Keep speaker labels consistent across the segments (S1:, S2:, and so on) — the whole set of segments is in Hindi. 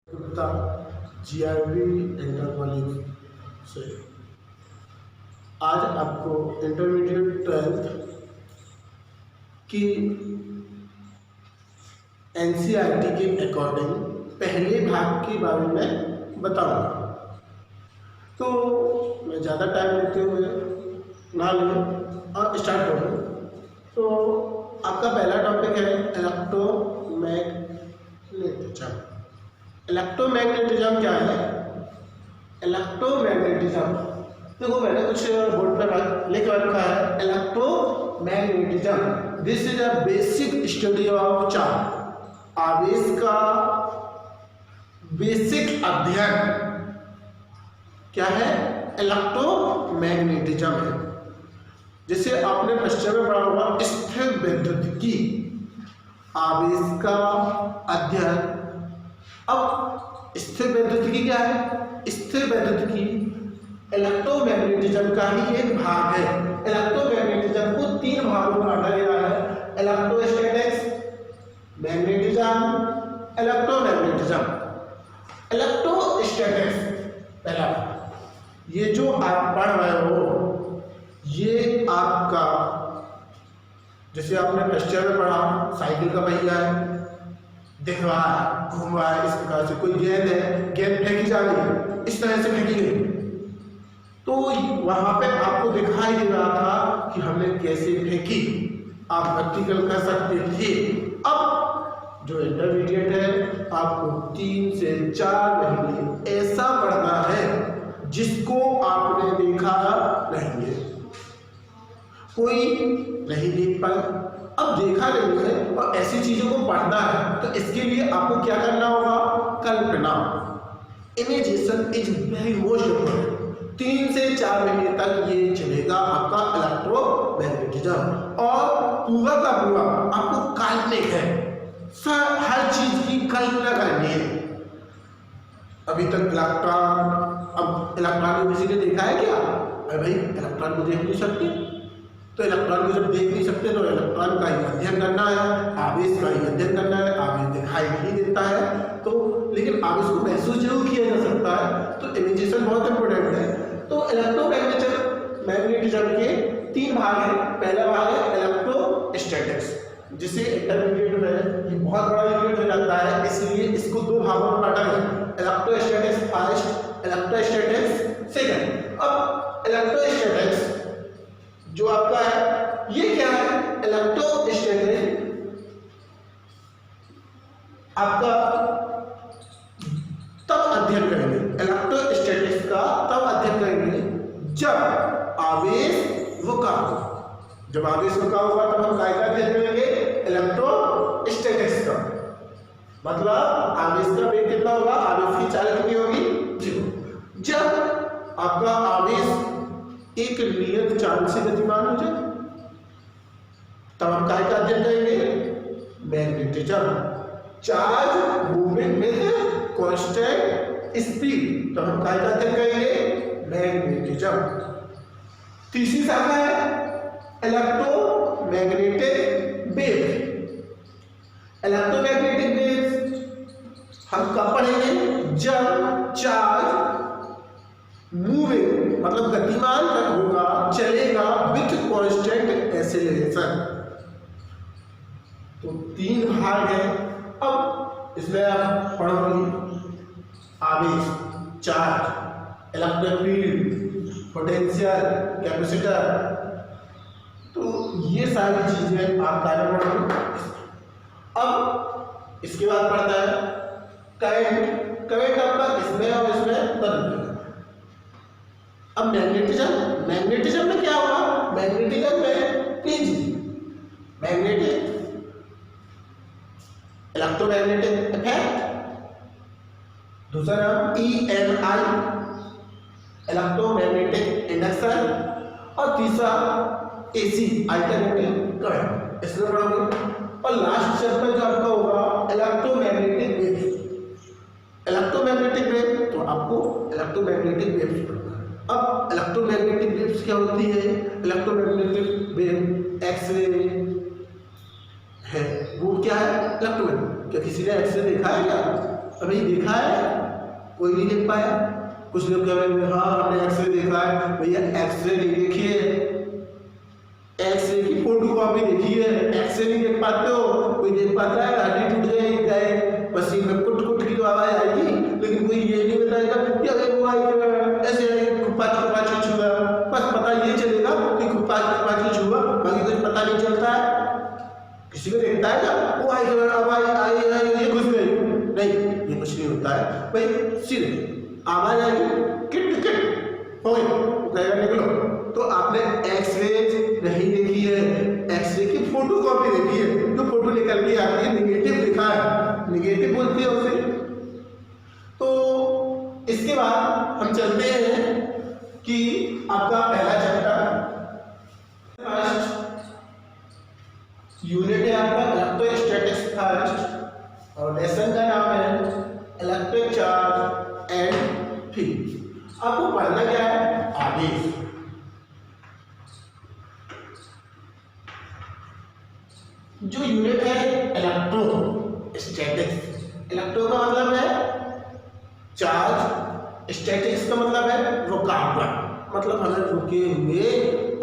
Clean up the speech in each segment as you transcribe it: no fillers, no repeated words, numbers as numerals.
S1: गुप्ता GRV इंटर कॉलेज से आज आपको इंटरमीडिएट 12th की NCERT के अकॉर्डिंग पहले भाग के बारे में बताऊंगा। तो मैं ज़्यादा टाइम लेते हुए ना लूँ और स्टार्ट करूँ। तो आपका पहला टॉपिक है इलेक्ट्रोमैग्नेटिज्म। इलेक्ट्रोमैग्नेटिज्म क्या है? इलेक्ट्रोमैग्नेटिज्म देखो, मैंने कुछ बोर्ड पर लिख रखा है। Electromagnetism this is a basic study of charge. आवेश का बेसिक अध्ययन क्या है? इलेक्ट्रोमैग्नेटिज्म है। जैसे आपने क्वेश्चन में पढ़ा होगा स्थिर विद्युतिकी आवेश का अध्ययन। अब स्थिर विद्युतिकी क्या है? स्थिर विद्युतिकी इलेक्ट्रोमैग्नेटिज्म का ही एक भाग है। इलेक्ट्रोमैग्नेटिज्म को 3 भागों में बांटा गया है: इलेक्ट्रोस्टैटिक्स, मैग्नेटिज्म, इलेक्ट्रोमैग्नेटिज्म। इलेक्ट्रोस्टैटिक्स पहला, ये जो आप पढ़ रहे हो ये आपका, जैसे आपने क्वेश्चन में पढ़ा साइकिल का पहिया है, दिख रहा है, घूम रहा है, इस प्रकार से कोई गेंद है, गेंद फेंकी जा रही है, इस तरह से फेंकी गई, तो वहां पे आपको दिखाई दे रहा था कि हमने कैसे फेंकी। आप प्रैक्टिकल कर सकते थे। अब जो इंटरमीडिएट है आपको 3 से 4 महीने ऐसा पढ़ना है जिसको आपने देखा नहीं है, कोई नहीं देख पाए। अब देखा नहीं है और ऐसी चीजों को पढ़ना है तो इसके लिए आपको क्या करना होगा? कल्पना। Imagination is very most important. 3 से 4 महीने तक ये चलेगा आपका इलेक्ट्रोमैग्नेटिज्म, और पूरा का पूरा आपको काल्पनिक है। हर चीज की कल्पना करनी है। अभी तक इलेक्ट्रॉन, अब इलेक्ट्रॉन को किसी ने देखा है क्या? अरे भाई, इलेक्ट्रॉन को देख नहीं सकते, तो इलेक्ट्रॉन को जब देख नहीं सकते तो इलेक्ट्रॉन का ही अध्ययन करना है, आवेश का ही अध्ययन करना है। आवेश दिखाई नहीं देता है तो, लेकिन आवेश को महसूस जरूर किया जा सकता है। तो इमेजिनेशन बहुत इंपॉर्टेंट है। तो इलेक्ट्रोमैग्नेटिज्म के 3 भाग हैं। पहला भाग है इलेक्ट्रोस्टैटिक्स, जिसे इंटरमीडिएट में ये बहुत बड़ा यूनिट हो जाता है, इसलिए इसको 2 भागों में बांटा गया: इलेक्ट्रोस्टैटिक्स फर्स्ट, इलेक्ट्रोस्टैटिक्स सेकंड। अब इलेक्ट्रोस्टैटिक्स जो आपका है ये क्या है? इलेक्ट्रोस्टैटिक्स आपका तब अध्ययन करेंगे, इलेक्ट्रोस्टैटिक्स का तब अध्ययन करेंगे जब आवेश रुका होगा। जब आवेश रुका होगा तब हम क्या अध्ययन करेंगे? इलेक्ट्रोस्टैटिक्स का। मतलब आवेश का वेग कितना होगा? आवेश की चाल कितनी होगी? 0। जब आपका आवेश एक नियत चाल से गतिमान हो जाए तब हम क्या अध्ययन करेंगे? Magnetism. Charge moving with constant speed, तो हम क्या अध्ययन करेंगे? मैग्नेटिज्म। तीसरी शाखा है इलेक्ट्रोमैग्नेटिक वेव। इलेक्ट्रोमैग्नेटिक वेव हम कब पढ़ेंगे? जब चार्ज मूविंग मतलब गतिमान तक होगा, चलेगा विथ कांस्टेंट एक्सेलरेशन। तो 3 भाग है। अब इसमें आप पढ़ोगे आवेश, charge, electric field, potential, capacitor. तो ये सारी चीजें आप कार्य पढ़ोगे। अब इसके बाद पढ़ता है करंट। करंट आपका इसमें और इसमें बदल। अब मैग्नेटिज्म में क्या होगा? मैग्नेटिज्म में PG, मैग्नेटिक इलेक्ट्रोमैग्नेटिक इफेक्ट। दूसरा नाम EMI, इलेक्ट्रोमैग्नेटिक इंडक्शन। और तीसरा AC, अल्टरनेटिंग करंट। इसमें पढ़ोगे। और लास्ट चैप्टर जो आपका होगा इलेक्ट्रोमैग्नेटिक वेव। इलेक्ट्रोमैग्नेटिक वेव तो आपको इलेक्ट्रोमैग्नेटिक वेव्स पढ़ना है। अब इलेक्ट्रोमैग्नेटिक वेव्स क्या होती है? इलेक्ट्रोमैग्नेटिक वेव एक्सरे है, वो क्या है? इलेक्ट्रोमैग्नेटिक। क्या किसी ने एक्सरे देखा है क्या? अभी देखा है? कोई नहीं देख पाया। कुछ लोग कह रहे हैं हाँ हमने एक्सरे देखा है। भैया एक्सरे नहीं देखी है, एक्सरे की फोटो कॉपी देखी है, एक्सरे नहीं देख पाते हो। कोई देख पाता है? हड्डी टूट गई पसीने में कुट कुट की तो आवाज आएगी, लेकिन कोई ये नहीं बताएगा कि अरे वो आई ऐसे खुपाच छुआ। बस पता ये चलेगा कि खुपाच छुआ, बाकी कुछ पता नहीं चलता है। किसी को देखता है क्या वो आई ये घुस गई? नहीं, ये कुछ नहीं होता है भाई। सीधे आवाज आएगी किट किट हो गई, कहेगा निकलो। तो आपने एक्सरे नहीं देखी है, एक्सरे की फोटो कॉपी देखी है। जो फोटो निकल के आती है निगेटिव दिखा है, निगेटिव बोलते हैं उसे। तो इसके बाद हम चलते हैं कि आपका पहला चैप्टर फर्स्ट यूनिट है आपका इलेक्ट्रोस्टैटिक्स फर्स्ट, और लेसन का नाम है इलेक्ट्रिक चार्ज एंड फील्ड। आपको पढ़ना क्या है? आवेश। जो यूनिट है इलेक्ट्रोस्टैटिक्स, इलेक्ट्रो का मतलब है चार्ज, स्टैटिक्स का मतलब है रुकावट, मतलब हमें रुके हुए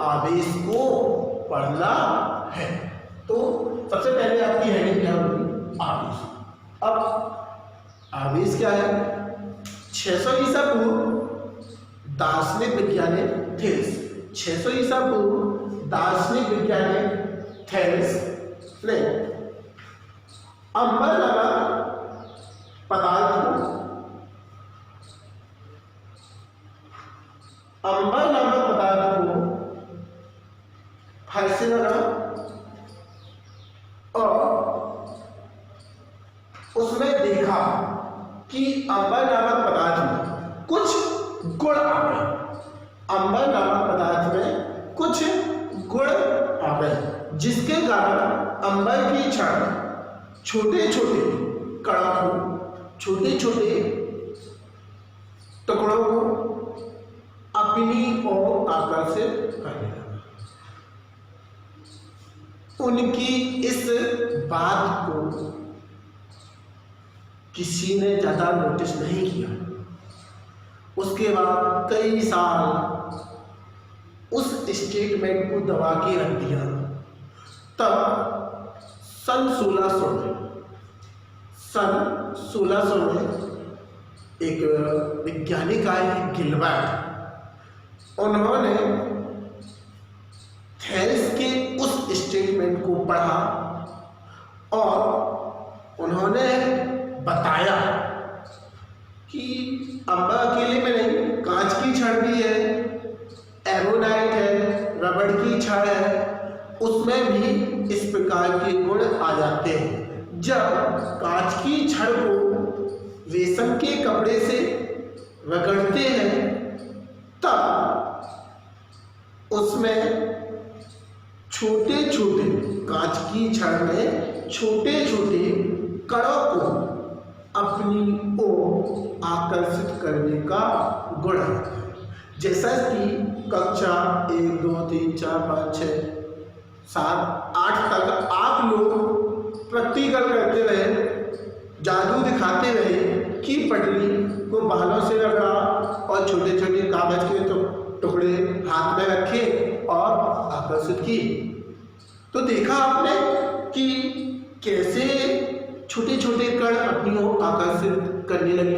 S1: आवेश को पढ़ना है। तो सबसे पहले आपकी हेडिंग क्या होगी? आवेश। अब आवेश क्या है? 600 ईसा पूर्व दार्शनिक वैज्ञानिक थेल्स, 600 ईसा पूर्व दार्शनिक वैज्ञानिक थेल्स ने अंबर नामक पदार्थ को, अंबर नामक पदार्थ को फर्श से लगा और उसमें देखा कि अंबर नामक पदार्थ में कुछ गुण आ गए। अंबर नामक पदार्थ में कुछ गुण आ गए, जिसके कारण अंबर की क्षण छोटे छोटे कणों को, छोटे छोटे टुकड़ों को अपनी ओर आकर्षित करने लगा। उनकी इस बात को किसी ने ज्यादा नोटिस नहीं किया। उसके बाद कई साल उस स्टेटमेंट को दबा के रख दिया। तब सन 1600 में एक वैज्ञानिक आए गिलबर्ट, उन्होंने थेल्स के उस स्टेटमेंट को पढ़ा और उन्होंने बताया कि अंबर अकेले में नहीं, कांच की छड़ भी है, एमोनाइट है, रबड़ की छड़ है, उसमें भी इस प्रकार के गुण आ जाते हैं। जब कांच की छड़ को रेशम के कपड़े से रगड़ते हैं तब उसमें छोटे छोटे, कांच की छड़ में छोटे छोटे कणों को अपनी ओर आकर्षित करने का गुण है। जैसा कि कक्षा 1 2 3 4 5 6 7 8 तक आप लोग प्रैक्टिकल करते रहे, जादू दिखाते रहे कि पटली को बालों से रगड़ा और छोटे छोटे कागज के टुकड़े हाथ में रखे और आकर्षित किए। तो देखा आपने कि कैसे छोटे छोटे कण अपनी ओर आकर्षित करने लगी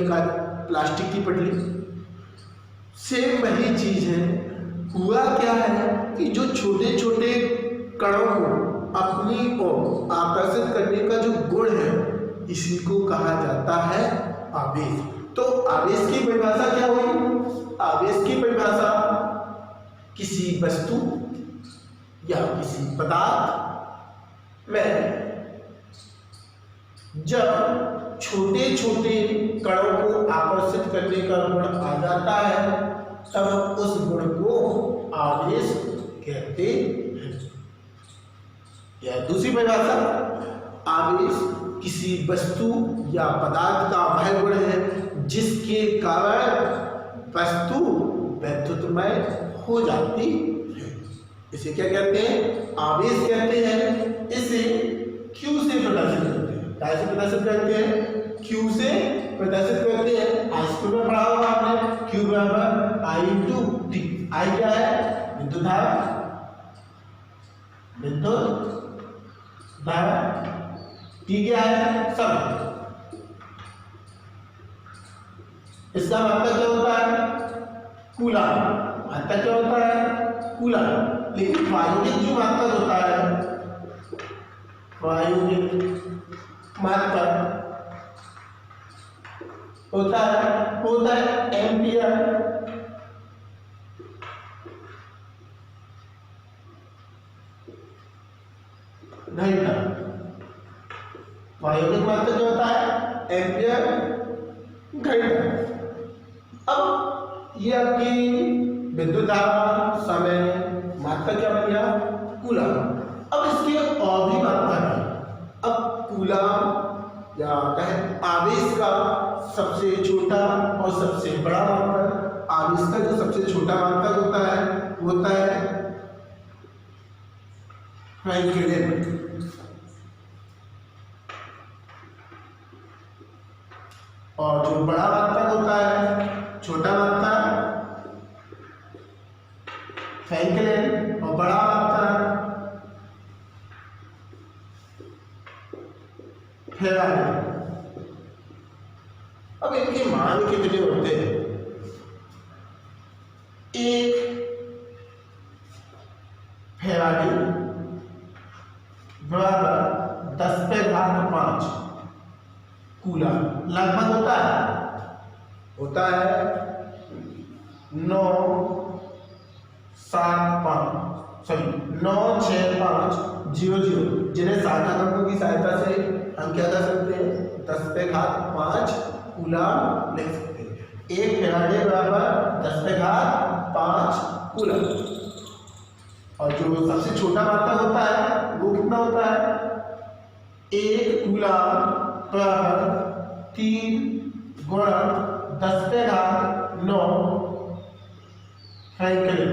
S1: प्लास्टिक की पटली। सेम वही चीज है। हुआ क्या है कि जो छोटे छोटे कणों को अपनी ओर आकर्षित करने का जो गुण है, इसी को कहा जाता है आवेश। तो आवेश की परिभाषा क्या हुई? आवेश की परिभाषा किसी वस्तु या किसी पदार्थ में जब छोटे छोटे कणों को आकर्षित करने का गुण आ जाता है तब उस गुण को आवेश कहते हैं। या दूसरी परिभाषा, आवेश किसी वस्तु या पदार्थ का वह गुण है जिसके कारण वस्तु वैद्युतमय हो जाती है। इसे क्या कहते हैं? आवेश कहते हैं। इसे Q से प्रदर्शित करते हैं। कैसे प्रदर्शित करते हैं? Q से प्रदर्शित करते हैं। हाई स्कूल में पढ़ा होगा आपने, Q बराबर I इंटू टी। I क्या है? विद्युत धारा, विद्युत धारा। T क्या है? समय। इसका मतलब क्या होता है? कूलम। मात्रक क्या होता है? कूलम। लेकिन प्रायोगिक जो मात्रक होता है, प्रायोगिक मात्रक होता है एम्पियर घंटा। प्रायोगिक मात्रक क्या होता है? एम्पियर घंटा। अब ये आपकी विद्युत धारा, समय, मात्रक क्या बन गया? कूलम। अब इसके और भी मात्रक है। अब कूलम या कहें आवेश का सबसे छोटा और सबसे बड़ा मात्रक। आवेश का जो सबसे छोटा मात्रक होता है वो होता है फ्रैंकलिन, और जो बड़ा मात्रक होता है, छोटा मात्रक फ्रैंकलिन और बड़ा मात्रक फेराडे। अब इनके मान कितने होते हैं? एक फेराडे बराबर 10⁵ कूलम लगभग होता है 96500 जिन्हें सार्थक अंकों की सहायता से हम क्या कर सकते हैं? 10⁵ कूलम लिख सकते हैं। एक फेराडे बराबर 10⁵ कूलम। और जो सबसे छोटा मात्रक होता है वो कितना होता है? एक कूलम बराबर 3 गुणा 10⁹ फ्रैंकलिन।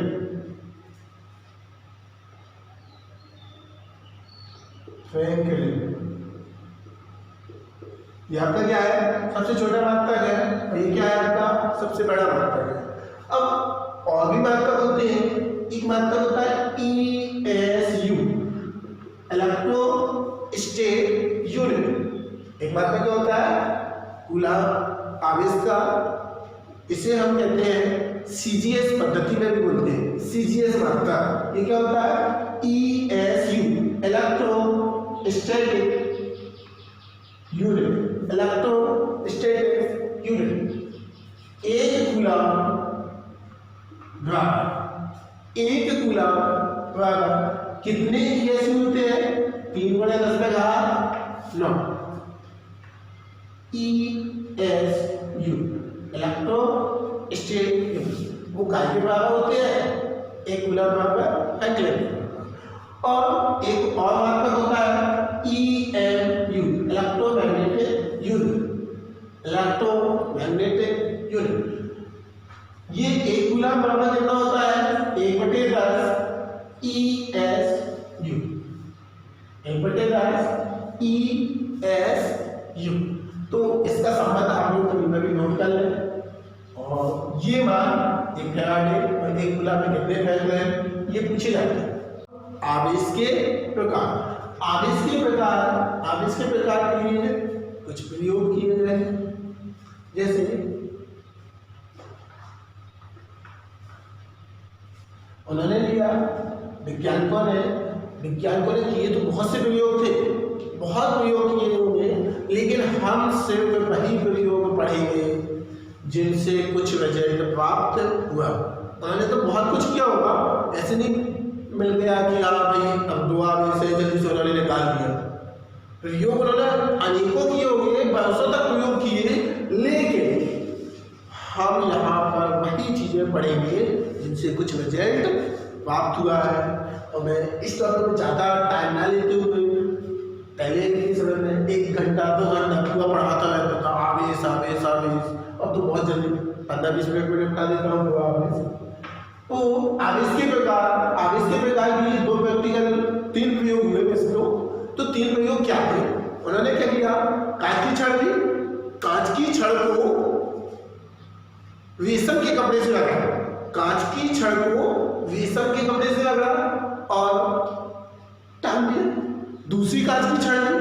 S1: ये आपका क्या है? सबसे छोटा मात्रक है, और ये क्या है? आपका सबसे बड़ा मात्रक है। अब और भी मात्रक होते हैं। एक मात्रक होता है ESU, इलेक्ट्रोस्टैटिक यूनिट। एक मात्रक क्या होता है? कूलम आवेश का। इसे हम कहते हैं CGS पद्धति में भी बोलते हैं, CGS मात्रक। ये क्या होता है? ESU, electrostatic unit, electrostatic unit. एक कूलम बराबर कितने ESU होते हैं? 3 गुणा 10⁹ ESU, इलेक्ट्रोस्टैटिक यूनिट। वो काय के बराबर होते हैं? एक कूलम बराबर फ्रैंकलिन। और एक और मात्रक होता है EMU, इलेक्ट्रोमैग्नेटिक यूनिट। ये एक कूलम बराबर कितना होता है? 1/10 ESU, 1/10 ESU। तो इसका संबंध आप लोग कभी कभी नोट कर लें। और ये मान एक फेराडे और एक कूलम में कितने फैसले हैं ये पूछे जाते हैं। आवेश के प्रकार। आवेश के प्रकार के लिए कुछ प्रयोग किए गए हैं। जैसे उन्होंने लिया, वैज्ञानिकों ने किए तो बहुत से प्रयोग थे, बहुत प्रयोग किए होंगे, लेकिन हम सिर्फ वही प्रयोग पढ़ेंगे जिनसे कुछ रिजल्ट प्राप्त हुआ। उन्होंने तो बहुत कुछ किया होगा, ऐसे नहीं मिल गया कि हाँ भाई अब दुआ में से जल्दी से उन्होंने निकाल दिया। प्रयोग उन्होंने अनेकों किए होंगे, बरसों तक प्रयोग किए, लेकिन हम यहाँ पर वही चीजें पढ़ेंगे जिनसे कुछ रिजल्ट प्राप्त हुआ है। और मैं इस टॉपिक में ज़्यादा टाइम ना लेते हुए, पहले के समय में 1 घंटा 2 घंटा पूरा पढ़ाता रहता था, आवेश। अब तो बहुत जल्दी 15-20 मिनट में निपटा देता हूँ आवेश। तो आवेश के प्रकार के लिए 2 प्रैक्टिकल 3 प्रयोग हुए वैसे तो 3 प्रयोग क्या थे? उन्होंने क्या किया? काय की छड़ ली, कांच की छड़ को रेशम के कपड़े से रगड़ा, कांच की छड़ को रेशम के कपड़े से रगड़ा और टांग दिया। दूसरी कांच की छड़ ली,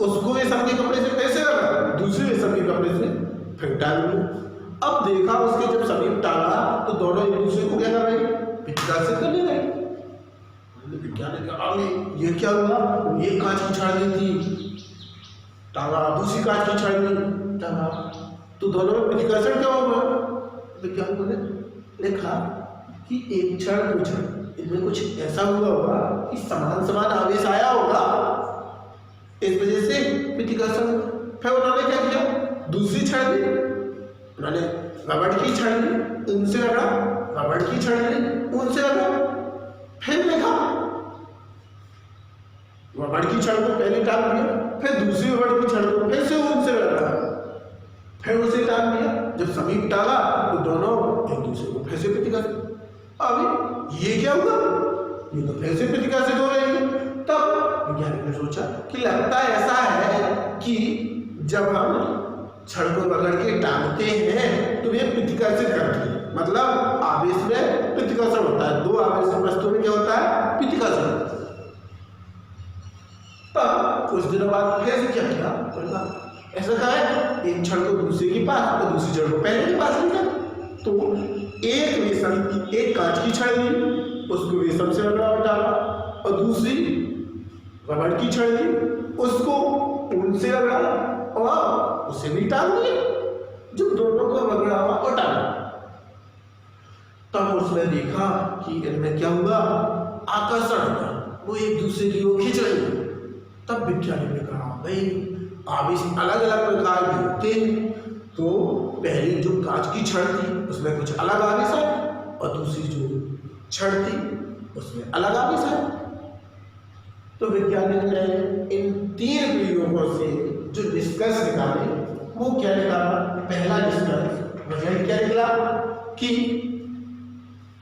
S1: उसको रेशम के कपड़े से फिर से रगड़ा, दूसरे रेशम के कपड़े से फिर टांग दिया। अब देखा उसके जब समीप टांगा तो दोनों एक दूसरे को क्या कर रहे, पिचकारी से करने लगे। वैज्ञानिक अरे ये क्या हुआ, एक कांच की छड़ ली थी टांगा, दूसरी कांच की छड़ ली टांगा, तो दोनों में पिचकारी क्या होगा। वैज्ञानिकों ने लिखा कि एक छड़ दो छड़ इनमें कुछ ऐसा हुआ होगा कि समान समान आवेश आया होगा, इस वजह से प्रतिकर्षण। फिर उन्होंने क्या किया, दूसरी छड़ ली, उन्होंने रबड़ की छड़ ली, उनसे रगड़ा, रबड़ की छड़ ली, उनसे रगड़ा, फिर देखा रबड़ की छड़ को पहले टांग दिया, फिर दूसरी रबड़ की छड़ को फिर से उनसे रगड़ा, फिर उसे टांग दिया। जब समीप टांगा तो दोनों एक दूसरे को फिर से प्रतिकर्षण। अभी ये क्या हुआ, ये तो फिर से प्रतिकर्षित हो रही है। तब वैज्ञानिक ने सोचा कि लगता ऐसा है कि जब हम छड़ को पकड़ के टांगते हैं तो ये प्रतिकर्षित करती है, मतलब आवेश में प्रतिकर्षण होता है, दो आवेश वस्तु में क्या होता है, प्रतिकर्षण। तब कुछ दिनों बाद फिर से क्या किया, ऐसा कहा है एक छड़ को दूसरे के पास और दूसरी छड़ को पहले के पास लेकर, तो एक रेशम की एक कांच की छड़ ली, उसको रेशम से रगड़ा और डाला, और दूसरी रबड़ की छड़ ली, उसको ऊन से रगड़ा और उसे भी टांग दिया। जब दोनों को रगड़ा और टांगा तब उसने देखा कि इनमें क्या हुआ, आकर्षण हुआ, वो एक दूसरे की ओर खींच रही। तब वैज्ञानिक ने कहा भाई आवेश अलग अलग प्रकार के होते हैं, तो पहली जो कांच की छड़ थी उसमें कुछ अलग आवेश है और दूसरी जो छड़ थी उसमें अलग आवेश है। तो वैज्ञानिक ने इन तीन प्रयोगों से जो निष्कर्ष निकाले वो क्या निकाला, पहला निष्कर्ष वह क्या निकला कि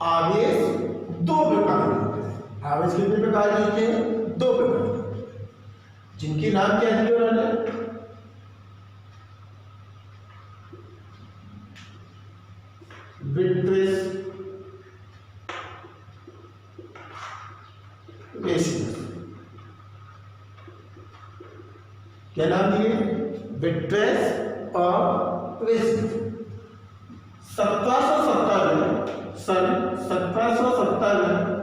S1: आवेश दो प्रकार के होते हैं। आवेश कितने प्रकार के होते हैं, दो प्रकार के, जिनके नाम क्या दिए उन्होंने, विट्रियस, रेसिनस। क्या नाम दिए, विट्रियस और रेसिनस। 1770 में, सन 1770 में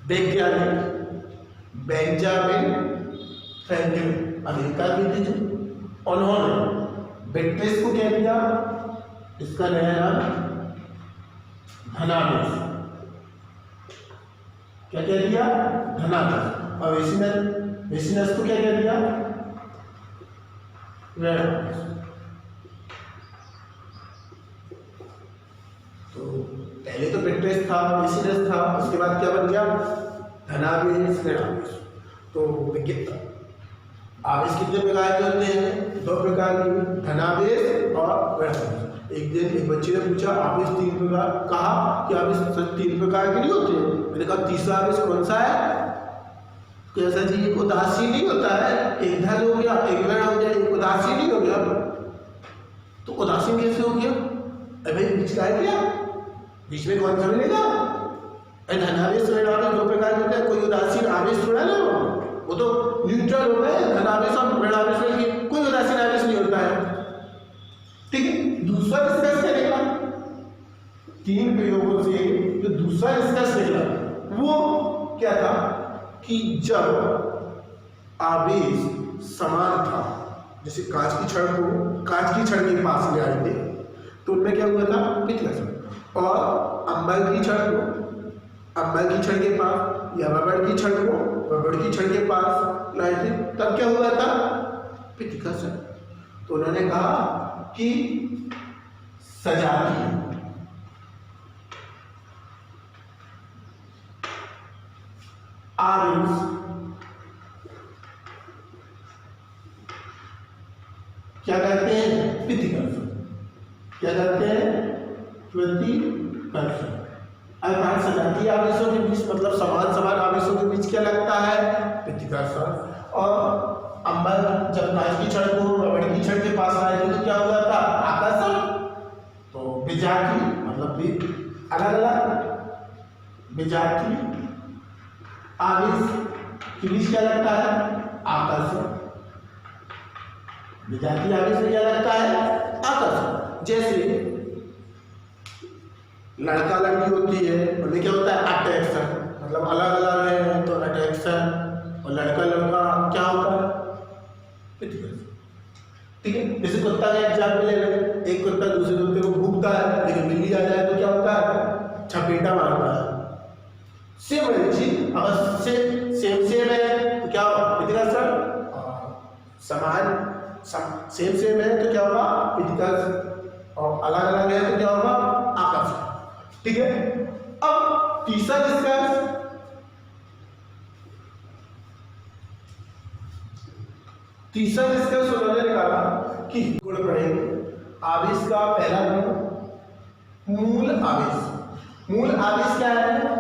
S1: वैज्ञानिक बेंजामिन फ्रैंकलिन अमेरिका के थे जो, उन्होंने विट्रियस को क्या किया, इसका नया नाम धनावेश, क्या कह दिया, धनावेश, और रेसिनस को क्या कह दिया, ऋणावेश। तो पहले तो विट्रियस था, रेसिनस था, उसके बाद क्या बन गया, धनावेश, ऋणावेश। तो आवेश कितने प्रकार के होते हैं, दो प्रकार के, धनावेश और ऋणावेश। एक दिन एक बच्चे ने पूछा आवेश तीन प्रकार, कहा कि आवेश तीन प्रकार के नहीं होते। मैंने कहा तीसरा आवेश कौन सा है, कैसा जी, एक उदासीन नहीं होता है, एक धन हो गया, एक ऋण हो गया, एक उदासीन नहीं हो गया। तो उदासीन कैसे हो गया, अरे बीच का है क्या, बीच में कौन सा मिलेगा, धनावेश ऋणावेश दो प्रकार के होते हैं, कोई उदासीन आवेश थोड़ा ना, वो तो न्यूट्रल हो गए, धनावेश और ऋणावेश में कोई उदासीन आवेश नहीं होता है। ठीक है, दूसरा निष्कर्ष क्या निकला, तीन प्रयोगों से जो दूसरा निष्कर्ष निकला वो क्या था कि जब आवेश समान था, जैसे कांच की छड़ को कांच की छड़ के पास ले आए थे तो उनमें क्या हुआ था, प्रतिकर्षण, और अंबर की छड़ को अंबर की छड़ के पास या रबड़ की छड़ को रबड़ की छड़ के पास लाए थे, तब क्या हुआ था, प्रतिकर्षण। तो उन्होंने कहा कि सजातीय आवेश क्या करते हैं, प्रतिकर्षण, क्या करते हैं, प्रतिकर्षण। अर्थात सजातीय आवेशों के बीच, मतलब समान समान आवेशों के बीच क्या लगता है, प्रतिकर्षण, और अंबर जब कांच की छड़ को रबड़ की छड़ के पास लाएगी तो क्या हो जाता? आकर्षण। तो विजातीय मतलब भी अलग अलग विजातीय आवेश के बीच क्या लगता है? आकर्षण। विजातीय आवेश में क्या लगता है? आकर्षण। जैसे लड़का लड़की होती है उनमें क्या होता है? अट्रैक्शन। मतलब अलग अलग है तो अट्रैक्शन, और लड़का लड़का क्या होता है? ठीक है। जैसे कुत्ता का एग्जाम्पल ले लें, एक कुत्ता दूसरे कुत्ते को भूखता है लेकिन बिल्ली आ जाए तो क्या होता है? छपेटा मारता है। सेम है चीज, अगर सेम है तो क्या होगा? समान सेम है तो क्या होगा? विधिकर्ष। और अलग अलग है तो क्या होगा? आकर्षण। ठीक है। अब तीसरा निष्कर्ष, उन्होंने निकाला कि गुण पढ़ेंगे। आवेश का पहला गुण मूल आवेश। मूल आवेश क्या है?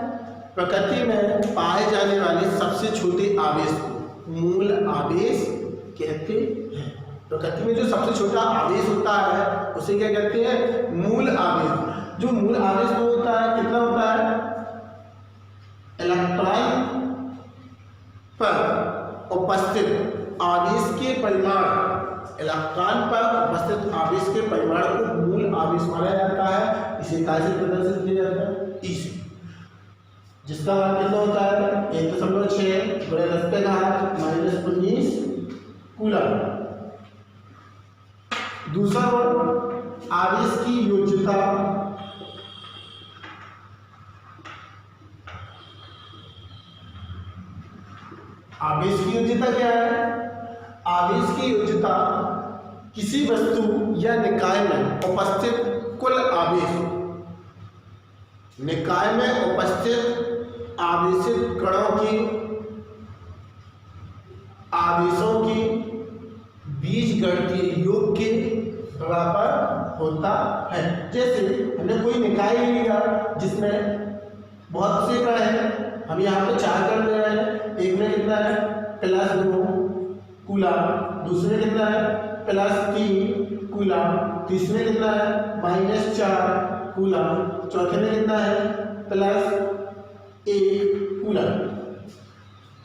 S1: प्रकृति में पाए जाने वाले सबसे छोटे आवेश को मूल आवेश कहते हैं। प्रकृति में जो सबसे छोटा आवेश होता है उसे क्या कहते हैं? मूल आवेश। जो मूल आवेश वो होता है, कितना होता है? इलेक्ट्रॉन पर उपस्थित आवेश के परिमाण, इलेक्ट्रॉन पर उपस्थित आवेश के परिमाण को मूल आवेश माना जाता है। इसे कैसे प्रदर्शित किया जाता है? ई से, जिसका मान कितना होता है? 1.6 × 10⁻⁻19 कूलम। दूसरा वर्ड आवेश की योज्यता। आवेश की योज्यता क्या है? आवेश की योज्यता किसी वस्तु या निकाय में उपस्थित कुल आवेश, निकाय में उपस्थित आवेशित कणों की आवेशों की बीजगणितीय योग के बराबर होता है। जैसे हमने कोई निकाय लिया जिसमें बहुत से कण हैं, हम यहाँ पे 4 कण ले रहे हैं। एक में कितना है? +2 कूलम। दूसरे में कितना है? +3 कूलम। तीसरे में कितना है? -4 कूलम। चौथे में कितना है? +1 कूलम।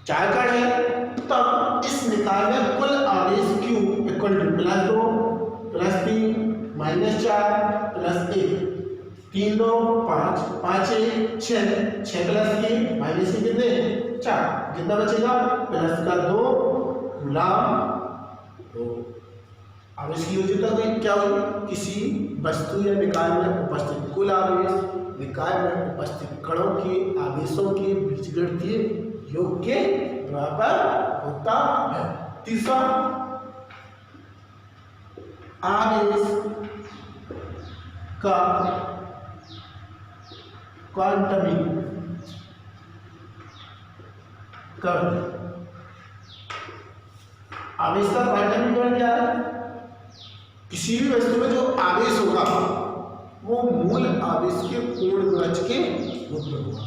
S1: 4 कण है, तब इस निकाय में कुल आवेश Q = +2 +3 -4 +1। 3 2 5 5 1 6 6 +1 -1 कितने? 4। कितना बचेगा? +2 कूलम। तो आवेश की योज्यता क्या होगी? किसी वस्तु या निकाय में उपस्थित कुल आवेश निकाय में उपस्थित कणों के आवेशों के बीजगणितीय योग के बराबर होता है। तीसरा, आवेश का क्वांटमीकरण। आवेश का क्वांटमीकरण क्या है? किसी भी वस्तु में जो आवेश होगा वो मूल आवेश के पूर्ण गुणज के रूप में होगा।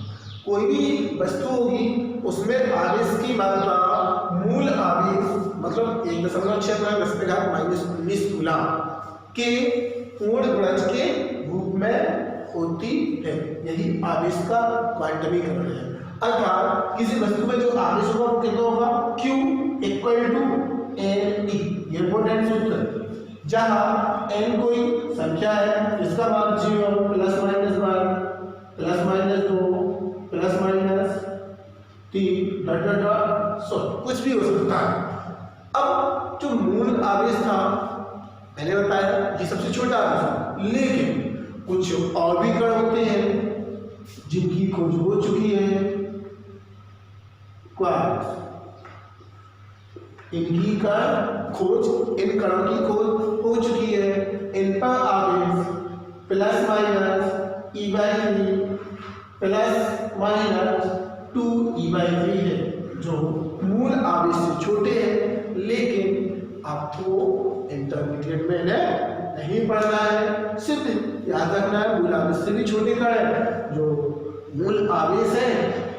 S1: कोई भी वस्तु होगी उसमें आवेश की मात्रा मूल आवेश मतलब 1.6 × 10⁻⁻19 कूलम के पूर्ण गुणज के रूप में होती है। यही आवेश का क्वांटमीकरण है। अर्थात किसी वस्तु में जो आवेश होगा वो कितना होगा? Q = NE। ये इंपॉर्टेंट सूत्र है। जहाँ n कोई संख्या है जिसका मान 0 +−1 +−2 +−3 सो कुछ भी हो सकता है। अब जो मूल आवेश था मैंने बताया ये सबसे छोटा आवेश है, लेकिन कुछ और भी कण होते हैं जिनकी खोज हो चुकी है। इनकी खोज, इन कणों की खोज हो चुकी है। इन पर आवेश ±E/3 ±2E/3 है, जो मूल आवेश से छोटे हैं, लेकिन आपको इंटरमीडिएट में नहीं पढ़ना है। सिर्फ याद रखना है मूल आवेश से भी छोटे कण है, जो मूल आवेश है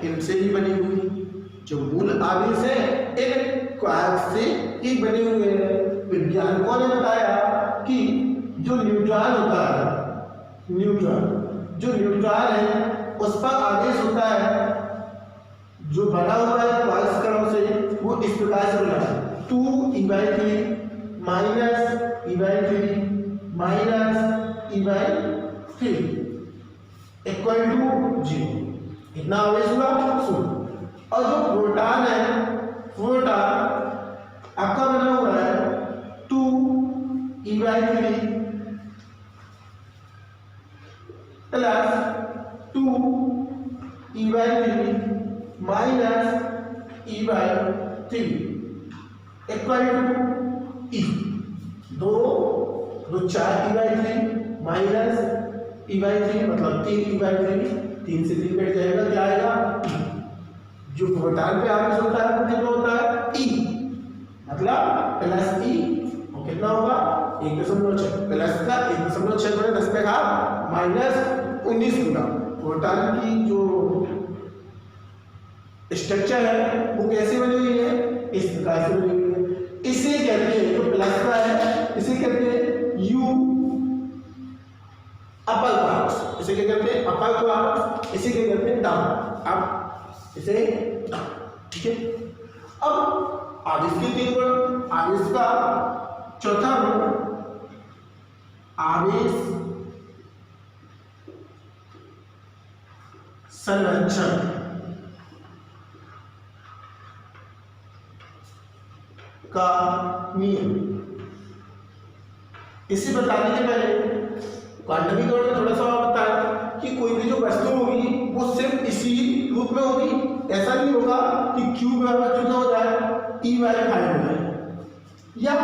S1: इनसे ही बनी हुई। जो मूल आवेश है इन क्वार्क से ही बने हुए हैं। वैज्ञानिकों ने बताया कि जो न्यूट्रॉन होता है, जो न्यूट्रॉन है उस पर आवेश होता है जो बना हुआ है क्वार्क कणों से, वो इस प्रकार से बना है 2e/3 minus e/3 minus e/3 equal to 0। कितना आवेश हुआ? 0। और जो प्रोटॉन है, प्रोटॉन आपका बना हुआ है 2e/3 plus 2e/3 minus e/3 equal to e। 2 4 e/3 minus e/3 मतलब 3 e/3, 3 से 3 कट जाएगा, क्या आएगा? e। जो प्रोटॉन पे आवेश होता है वो कितना होता है? e मतलब प्लस e। और कितना होगा? 1.6 प्लस का 1.6 गुणा 10 पे घात माइनस 19 गुना। प्रोटॉन की जो स्ट्रक्चर है वो कैसे बनी हुई है? इस प्रकार से बनी हुई है। इसे कहते हैं, जो प्लस का है इसे कहते हैं यू अपर क्वार्क, इसे क्या कहते हैं? अपर क्वार्क, इसे क्या कहते हैं? डाउन। अब इसे डाउन, ठीक है। अब आवेश के 3 गुण, आवेश का चौथा गुण आवेश संरक्षण का नियम। इसे बताने के पहले क्वांटमीकरण में थोड़ा सा बताया कि कोई भी जो वस्तु होगी वो सिर्फ इसी रूप में होगी। ऐसा नहीं होगा कि Q बराबर कितना हो जाए E/5 हो जाए या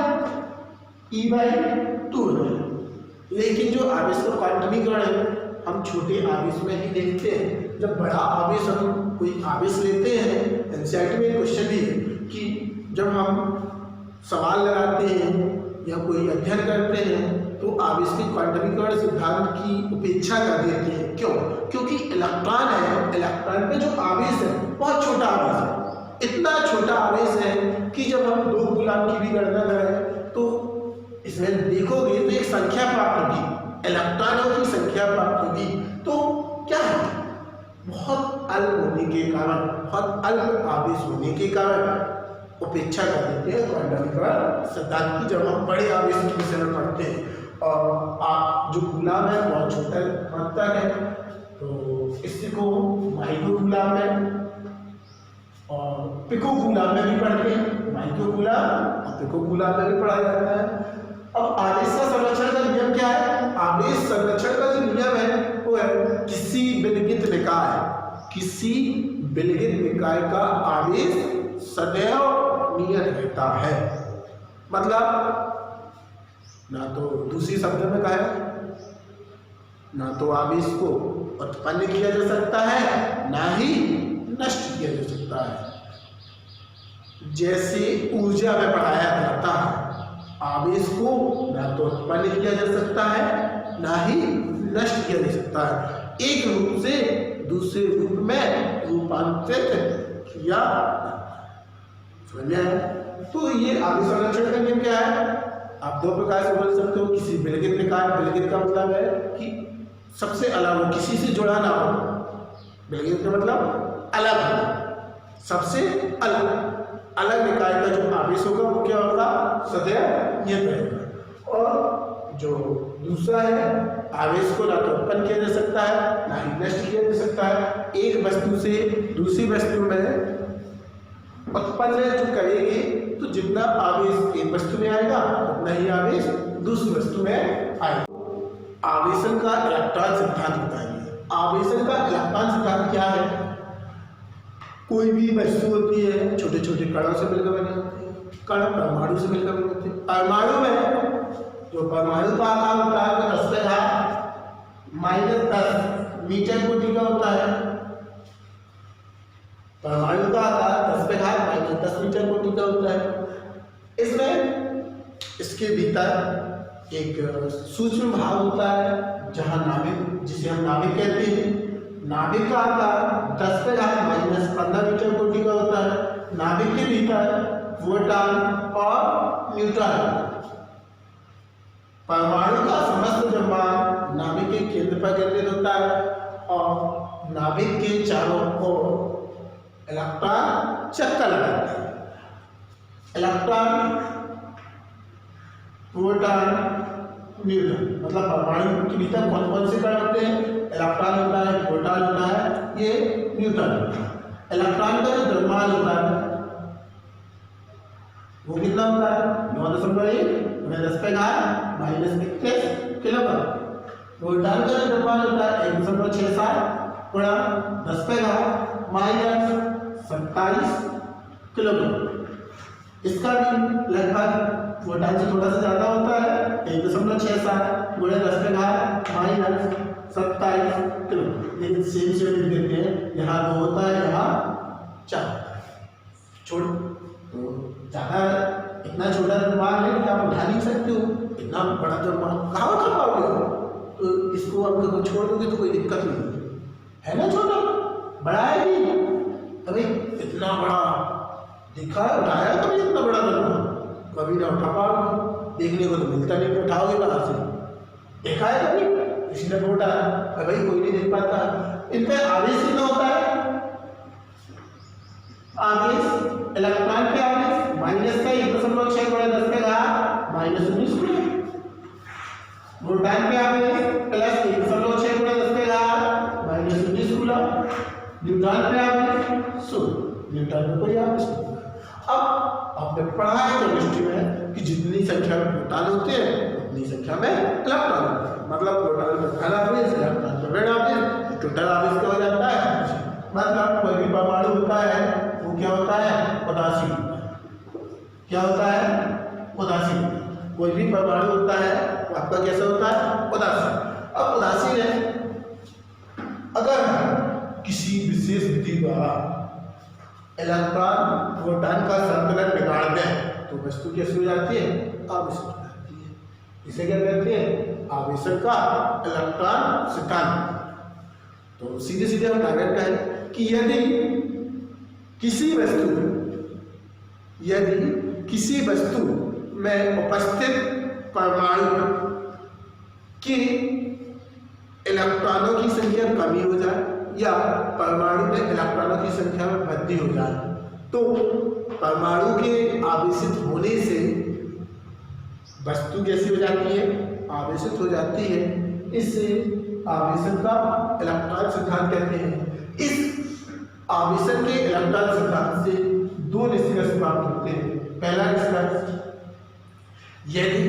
S1: E/2 हो जाए। लेकिन जो आवेश का क्वांटमीकरण है हम छोटे आवेश में ही देखते हैं। जब बड़ा आवेश, हम कोई आवेश लेते हैं, एनसीईआरटी में क्वेश्चन भी है कि जब हम सवाल लगाते हैं या कोई अध्ययन करते हैं तो आवेश के क्वांटमीकरण सिद्धांत की उपेक्षा कर देते हैं। क्यों? क्योंकि इलेक्ट्रॉन है, इलेक्ट्रॉन पे जो आवेश है बहुत छोटा आवेश है। इतना छोटा आवेश है कि जब हम 2 कूलम की भी गणना करें तो इसमें देखोगे तो एक संख्या प्राप्त होगी, इलेक्ट्रॉनों की संख्या प्राप्त होगी। तो क्या है? बहुत अल्प होने के कारण, बहुत अल्प आवेश होने के कारण उपेक्षा कर देते हैं क्वांटमीकरण सिद्धांत की जब हम बड़े आवेश के विषय में पढ़ते हैं। और जो कूलम है बहुत छोटा मात्रा है, तो इसी को माइक्रो कूलम में और पिको कूलम में भी पढ़ते हैं। माइक्रो कूलम और पिको कूलम में भी पढ़ा जाता है। अब आवेश का संरक्षण का नियम क्या है? आवेश संरक्षण का जो नियम है वो है किसी विलगित निकाय का आवेश सदैव नियत रहता है। मतलब ना तो दूसरी शब्द में कहा है, ना तो आवेश को उत्पन्न किया जा सकता है ना ही नष्ट किया जा सकता है। जैसे ऊर्जा में पढ़ाया जाता है, आवेश को ना तो उत्पन्न किया जा सकता है ना ही नष्ट किया जा सकता है, एक रूप से दूसरे रूप में रूपांतरित किया। तो ये आवेश संरक्षण का नियम क्या है? आप 2 प्रकार से बोल सकते हो। किसी विलगित निकाय, विलगित का मतलब है कि सबसे अलग हो, किसी से जुड़ा ना हो। विलगित का मतलब अलग हो, सबसे अलग निकाय का जो आवेश होगा वो क्या होगा? सदैव नियत रहेगा। और जो दूसरा है, आवेश को ना तो उत्पन्न किया जा सकता है ना ही नष्ट किया जा सकता है। एक वस्तु से दूसरी वस्तु में उत्पन्न जो करेगी तो जितना आवेश एक वस्तु में आएगा उतना ही आवेश दूसरी वस्तु में आएगा। आवेशन का इलेक्ट्रॉन सिद्धांत बताइए। आवेशन का इलेक्ट्रॉन सिद्धांत क्या है? कोई भी वस्तु होती है छोटे छोटे कणों से मिलकर बनी होती है। कण परमाणु से मिलकर बनी होती है। परमाणु में जो परमाणु का आकार होता है वो 10⁻⁻10 मीटर कोटि का होता है। परमाणु का आकार 10⁻⁻10 मीटर कोटि का होता है। इसमें इसके भीतर एक सूक्ष्म भाग होता है जहां नाभिक, जिसे हम नाभिक कहते हैं। नाभिक का आकार 10⁻⁻15 मीटर कोटि का होता है। नाभिक के भीतर प्रोटॉन और न्यूट्रॉन। परमाणु का समस्त द्रव्यमान नाभिक के केंद्र पर केंद्रित होता है और नाभिक के चारों ओर इलेक्ट्रॉन चक्कर लगाते हैं। इलेक्ट्रॉन, प्रोटॉन, न्यूट्रॉन, मतलब परमाणु के भीतर कौन कौन से कण होते हैं? इलेक्ट्रॉन होता है, प्रोटॉन होता है, ये न्यूट्रॉन होता है। इलेक्ट्रॉन का जो द्रव्यमान होता है वो कितना होता है? 9.1 -10⁻21 किलोग्राम। प्रोटॉन का जो द्रव्यमान होता है 1.67 × 10⁻27 किलोग्राम। इसका भी लगभग प्रोटॉन से थोड़ा सा ज्यादा होता है, 1.67 × 10⁻27 किलोग्राम। लेकिन सेम लिख देते हैं, यहाँ 2 होता है, यहाँ 4 होता है। तो ज्यादा इतना छोटा द्रव्यमान है कि आप उठा नहीं सकते हो, इतना बड़ा द्रव्यमान कहाँ उठा पाओगे? तो इसको आप कभी छोड़ दोगे तो कोई दिक्कत नहीं है ना, छोटा बड़ा है भी अभी इतना बड़ा दिखा है, उठाया कभी इतना बड़ा द्रव्यमान? कभी ना उठा पाओगे, देखने को तो मिलता नहीं, उठाओगे कहाँ से? देखा है कभी? इसलिए बोटा है भाई, कोई नहीं देख पाता। इन पे आवेश कितना होता है? आवेश, इलेक्ट्रॉन पे आवेश माइनस का 1.6 × 10⁻−19 कूलम। प्रोटॉन पे आवेश प्लस 1.6 × 10⁻−19 कूलम। न्यूट्रॉन पे आवेश 0, न्यूट्रॉन में कोई आवेश नहीं। अब आपने पढ़ा है केमिस्ट्री में कि जितनी संख्या में प्रोटॉन होते हैं उतनी संख्या में इलेक्ट्रॉन होते हैं। मतलब प्रोटॉन में धन आवेश, इलेक्ट्रॉन में ऋण आवेश, टोटल आवेश क्या हो जाता है? मतलब कोई भी परमाणु होता है वो क्या होता है? उदासीन होता है। क्या होता है? उदासीन। कोई भी परमाणु होता है वो आपका कैसा होता है? उदासीन। अब उदासीन है, अगर किसी विशेष विधि द्वारा इलेक्ट्रॉन प्रोटॉन का संतुलन बिगाड़ दें तो वस्तु कैसी हो जाती है? आवेशित हो जाती है। इसे क्या कहते हैं? आवेशन का इलेक्ट्रॉन सिद्धांत। तो सीधे सीधे हम टारगेट कहें कि यदि किसी वस्तु में उपस्थित परमाणु की इलेक्ट्रॉनों की संख्या कमी हो जाए या परमाणु में इलेक्ट्रॉनों की संख्या में वृद्धि हो जाए तो परमाणु के आवेशित होने से वस्तु कैसी हो जाती है? आवेशित हो जाती है। इससे आवेशन का इलेक्ट्रॉन सिद्धांत कहते हैं। इस आवेशन के इलेक्ट्रॉन सिद्धांत से 2 निष्कर्ष प्राप्त होते हैं। पहला निष्कर्ष, यदि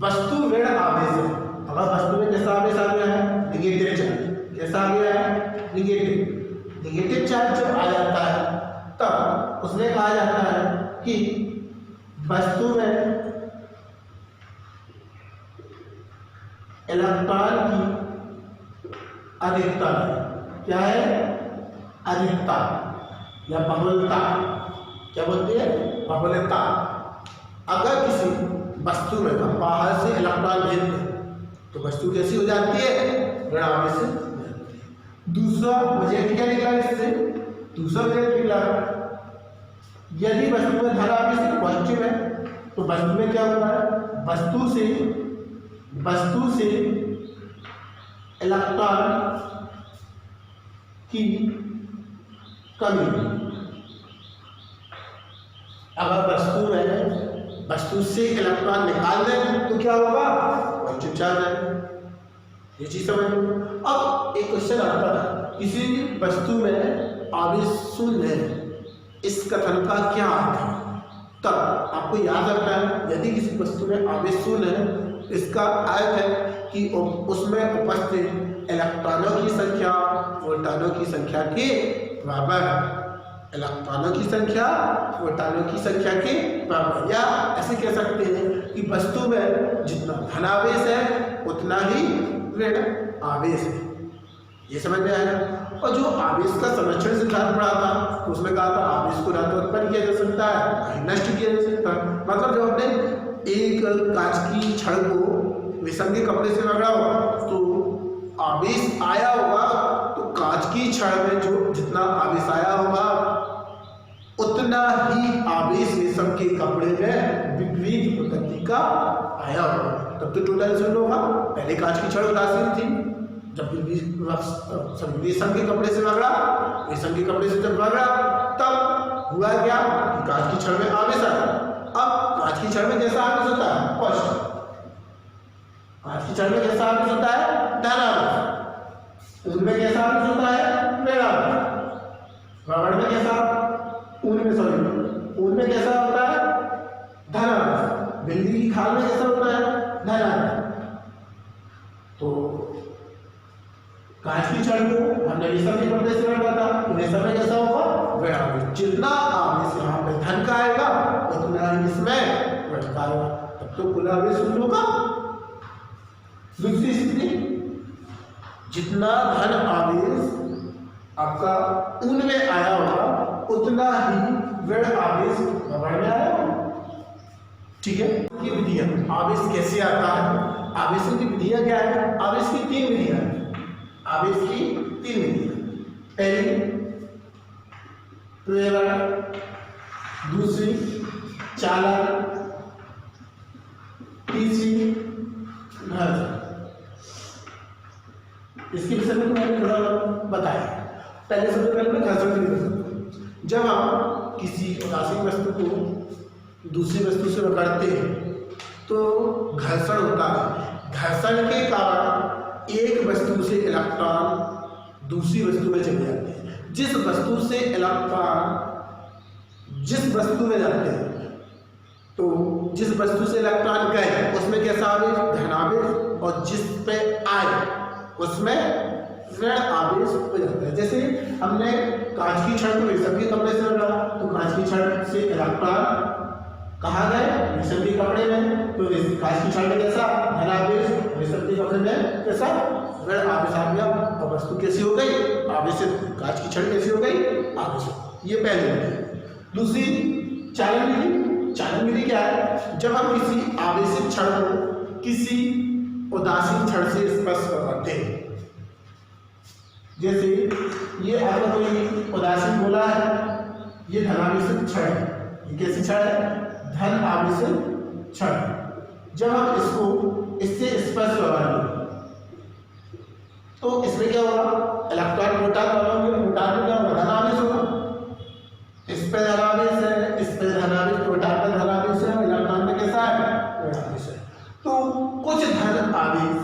S1: वस्तु ऋण आवेश है, अगर वस्तु में कैसा आवेश आ गया है? Negative charge. कैसा आ गया है? निगेटिव चार्ज जब आ जाता है तब उसमें कहा जाता है कि वस्तु में इलेक्ट्रॉन की अधिकता है। क्या है? अधिकता या बहुलता। क्या बोलते हैं? बहुलता। अगर किसी वस्तु में हम बाहर से इलेक्ट्रॉन भेजते हैं तो वस्तु कैसी हो जाती है? ऋण आवेशित। दूसरा रिजल्ट क्या निकला इससे? दूसरा रिजल्ट निकला, यदि वस्तु में धन आवेशित पॉजिटिव है तो वस्तु में क्या होता है? वस्तु से इलेक्ट्रॉन की कमी। अगर वस्तु से इलेक्ट्रॉन निकाल दें तो क्या होगा? पॉजिटिव चार्ज है। ये चीज समझ लो। अब एक क्वेश्चन आता है, किसी वस्तु में आवेश शून्य है, इस कथन का क्या अर्थ है? तब आपको याद रखना है, यदि किसी वस्तु में आवेश शून्य है इसका अर्थ है कि उसमें उपस्थित इलेक्ट्रॉनों की संख्या प्रोटॉनों की संख्या के बराबर है। इलेक्ट्रॉनों की संख्या प्रोटॉनों की संख्या के बराबर, या ऐसे कह सकते हैं कि वस्तु में जितना धन आवेश है उतना ही ऋण आवेश है। ये समझ में आया? और जो आवेश का संरक्षण सिद्धांत पढ़ा था तो उसमें कहा था आवेश को ना तो उत्पन्न किया जा सकता है ना नष्ट किया जा सकता है। मतलब जब आपने एक कांच की छड़ को रेशम के कपड़े से रगड़ा होगा तो आवेश आया होगा, तो कांच की छड़ में जो जितना आवेश आया होगा उतना ही आवेश रेशम के कपड़े में विपरीत प्रकृति का आया होगा। तब तो टोटल सुन होगा। पहले कांच की छड़ उदासीन थी, जब रेशम के कपड़े से रगड़ा, रेशम के कपड़े से जब रगड़ा तब हुआ क्या कि कांच की छड़ में आवेश आया। अब कांच की छड़ में कैसा आवेश होता है? पॉजिटिव। कांच की छड़ में कैसा आवेश होता है? धन आवेश। ऊन में कैसा आवेश होता है? ऋण आवेश। रबड़ में कैसा? ऊन में कैसा होता है? धन आवेश। बिजली की खाल में कैसा होता है? धन आवेश। तो कांच की छड़ को हमने रेशम के कपड़े से रगड़ा था, रेशम में कैसा होगा? ऋण आवेश। जितना आवेश यहाँ पे धन का आएगा उतना ही इसमें ऋण का आएगा, तब तो कुल आवेश शून्य होगा। दूसरी स्थिति, जितना धन आवेश आपका ऊन में आया होगा उतना ही ऋण आवेश रबड़ में आया होगा। ठीक है। की विधियां, आवेश कैसे आता है? आवेशों की विधियां क्या है? आवेश की 3 विधियां हैं। आवेश की 3 विधियां। पहली प्रेरण, दूसरी चालन, तीसरी घर्षण। इसके विषय में मैंने थोड़ा बताया। पहले सबसे पहले मैं घर्षण की विधि। जब हम किसी उदासीन वस्तु को दूसरी वस्तु से रगड़ते हैं तो घर्षण होता है। घर्षण के कारण एक वस्तु से इलेक्ट्रॉन दूसरी वस्तु में चले जाते हैं। जिस वस्तु से इलेक्ट्रॉन जिस वस्तु में जाते हैं, तो जिस वस्तु से इलेक्ट्रॉन गए उसमें कैसा आवेश? धन आवेश। और जिस पे आए उसमें ऋण आवेश हो जाता है। जैसे हमने कांच की छड़ को रेशम के कपड़े से रगड़ा, तो कांच की छड़ से इलेक्ट्रॉन कहाँ गए? रेशम के कपड़े में। तो कांच की छड़ में कैसा? धन आवेश। रेशम के कपड़े में कैसा? ऋण आवेश आ गया। और वस्तु कैसी हो गई? आवेशित। कांच की छड़ कैसी हो गई? आवेशित। ये पहली विधि। दूसरी चालन विधि। चालन विधि क्या है? जब हम किसी आवेशित छड़ को किसी उदासीन छड़ से स्पर्श करवाते हैं, जैसे ये आपका कोई उदासीन गोला है, ये धनावेशित छड़ है। ये कैसी छड़ है? धन आवेशित छड़। जब हम इसको इससे स्पर्श करवाएंगे तो इसमें क्या होगा? इलेक्ट्रॉन प्रोटॉन बनाओगे, प्रोटॉन में क्या होगा? धन आवेश होगा। इस पे धन आवेश है, इस पे धन आवेश, प्रोटॉन पे धन आवेश है, इलेक्ट्रॉन में कैसा है? ऋण आवेश है। तो कुछ धन आवेश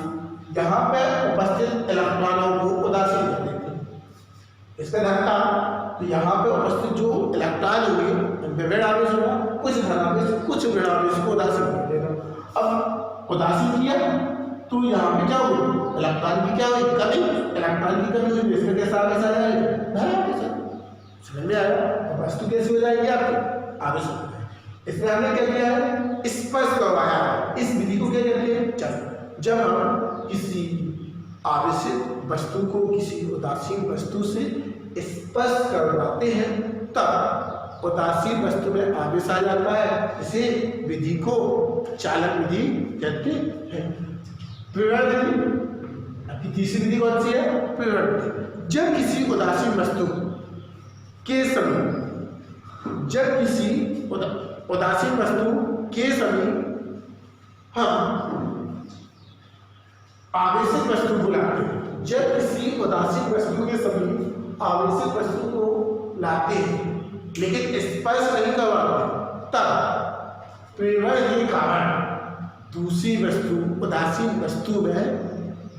S1: यहाँ पे उपस्थित इलेक्ट्रॉनों को उदासीन कर देते हैं। इसका धन था तो यहाँ पे उपस्थित जो इलेक्ट्रॉन होंगे उनपे ऋण आवेश होगा। कुछ धन आवेश कुछ ऋण आवेश को उदासीन कर देगा। अब उदासीन किया तो यहाँ पे क्या होगी? इलेक्ट्रॉन की क्या हुई? कमी। इलेक्ट्रॉन की कमी हुई, इसमें कैसा आवेश आ जाएगा? धन आवेश। समझ में आया? और वस्तु कैसी हो जाएगी? आपकी आवेश हो जाएगी। इसमें हमने क्या किया है? स्पर्श करवाया। इस विधि को क्या कहते हैं? चालन। जब हम किसी आवेशित वस्तु को किसी उदासीन वस्तु से स्पर्श करवाते हैं तब उदासीन वस्तु में आवेश आ जाता है। इसे विधि को चालन विधि कहते हैं। प्रेरण विधि। आपकी तीसरी विधि कौन सी है? प्रेरण विधि। जब किसी उदासीन वस्तु के समय उदासीन वस्तु के समीप हम आवेशित वस्तु को लाते हैं। जब किसी उदासीन वस्तु के समीप आवेशित वस्तु को लाते हैं लेकिन स्पर्श नहीं करवाते, तब प्रेरण के कारण दूसरी वस्तु उदासीन वस्तु में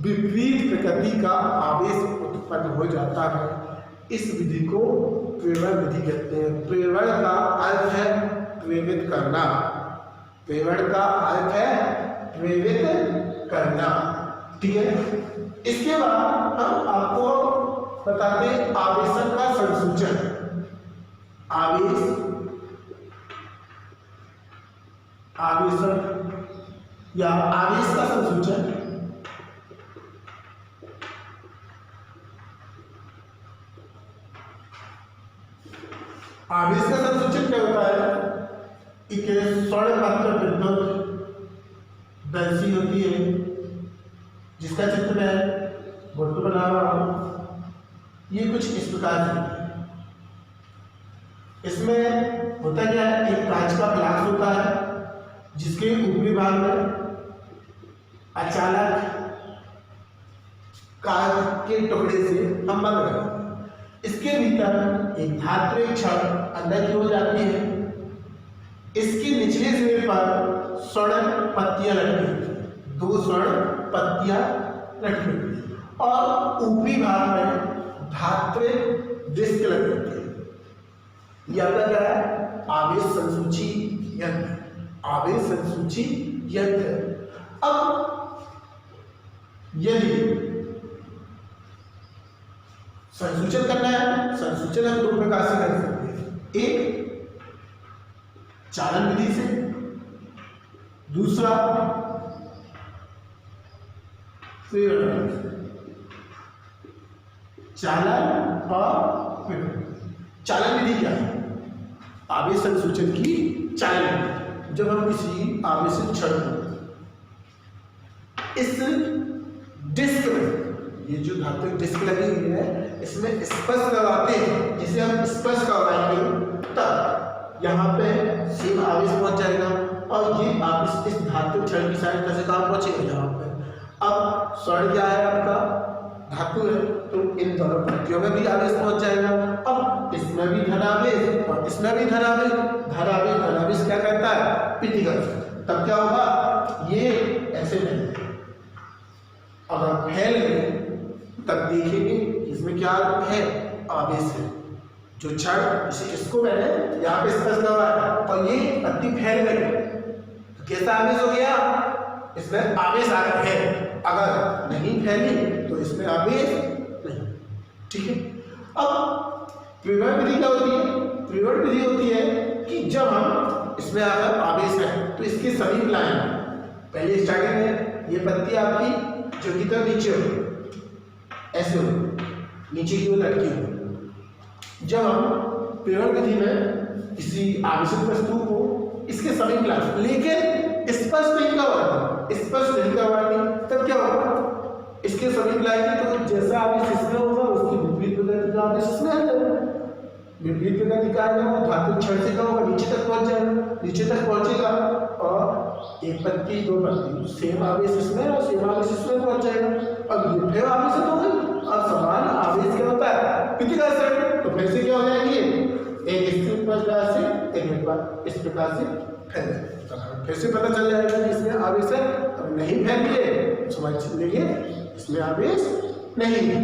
S1: विपरीत प्रकृति का आवेश उत्पन्न हो जाता है। इस विधि को प्रेरण विधि कहते हैं। प्रेरण का अर्थ है प्रेरित करना। प्रेरण का अर्थ है प्रेरित करना। ठीक है। इसके बाद हम आपको बताते हैं आवेशन का संसूचन। आवेशन या आवेश का संसूचन। आवेश का संसूचन क्या होता है? एक स्वर्ण मात्र विद्युत दर्शी होती है जिसका चित्र मैं बोर्ड पर बना रहा हूं। ये कुछ इस प्रकार से, इसमें होता क्या है? एक कांच कांच का ग्लास होता है जिसके ऊपरी भाग में अचानक कांच के टुकड़े से हम बंद रहे, इसके भीतर एक धात्विक छड़ अंदर की हो जाती है, इसके निचले सिरे पर स्वर्ण पत्तियां लटकी होती है, 2 स्वर्ण पत्तियां लटकी होती है और ऊपरी भाग में धात्विक डिस्क लगी होती है। यह आपका क्या है? आवेश संसूची यंत्र, आवेश संसूची यंत्र। अब यदि संसूचन करना है, संसूचन हम 2 प्रकार से कर सकते हैं, एक चालन विधि से, दूसरा प्रेरण विधि से। चालन और प्रेरण। चालन विधि क्या है? आवेश संसूचन की चालन विधि। जब हम किसी आवेशित छड़ को इस डिस्क में, ये जो धात्विक डिस्क लगी हुई है, इसमें स्पर्श करवाते हैं, जिसे हम स्पर्श करवाएंगे तब यहाँ पे सेम आवेश पहुंच जाएगा और ये आवेश इस धातु छड़ की सहायता से कहाँ पहुंचेगा? यहाँ पे। अब स्वर्ण क्या है? आपका धातु है, तो इन दोनों पट्टियों में भी आवेश पहुंच जाएगा। अब इसमें भी धनावेश और इसमें भी धनावेश, धनावेश धनावेश क्या कहता है? प्रतिकर्षण। तब क्या होगा? ये ऐसे नहीं, अगर फैल गए तब देखेंगे इसमें क्या है? आवेश है। जो छड़, इसको मैंने यहाँ पे स्पर्श करवाया और ये पत्ती फैल गई, तो कैसा आवेश हो गया? इसमें आवेश आ रहा है। अगर नहीं फैली तो इसमें आवेश नहीं। ठीक है। अब प्रेरण विधि क्या होती है? प्रेरण विधि होती है कि जब हम इसमें अगर आवेश है तो इसके समीप लाएं। पहले स्टार्टिंग में ये पत्ती आपकी जो की तरह नीचे हो, ऐसे हो, नीचे की ओर लटकी हो। जब हम प्रेरण विधि में किसी आवेशित वस्तु को इसके समीप लाएं, लेकिन स्पर्श नहीं करवाएंगे, स्पर्श नहीं करवाएंगे, तब क्या होगा? इसके समीप लाएंगे तो जैसा आवेश इसमें होगा उसकी विपरीत प्रगति का आवेश इसमें आ जाएगा। विपरीत प्रगति का आएगा, वो धातु छड़ से क्या होगा? नीचे तक पहुंच जाएगा, नीचे तक पहुंचेगा और एक पत्ती 2 पत्ती सेम आवेश इसमें और सेम आवेश इसमें पहुंच जाएगा। अब ये फिर आवेश हो गई और समान आवेश क्या होता है? प्रतिकर्षण। तो फिर से क्या हो जाएंगे? एक इस प्रकार से, एक इस प्रकार से फैल जाएगा। फिर से पता चल जाएगा कि इसमें आवेश है। अब नहीं फैल गए, समझ लेंगे इसमें आवेश नहीं है।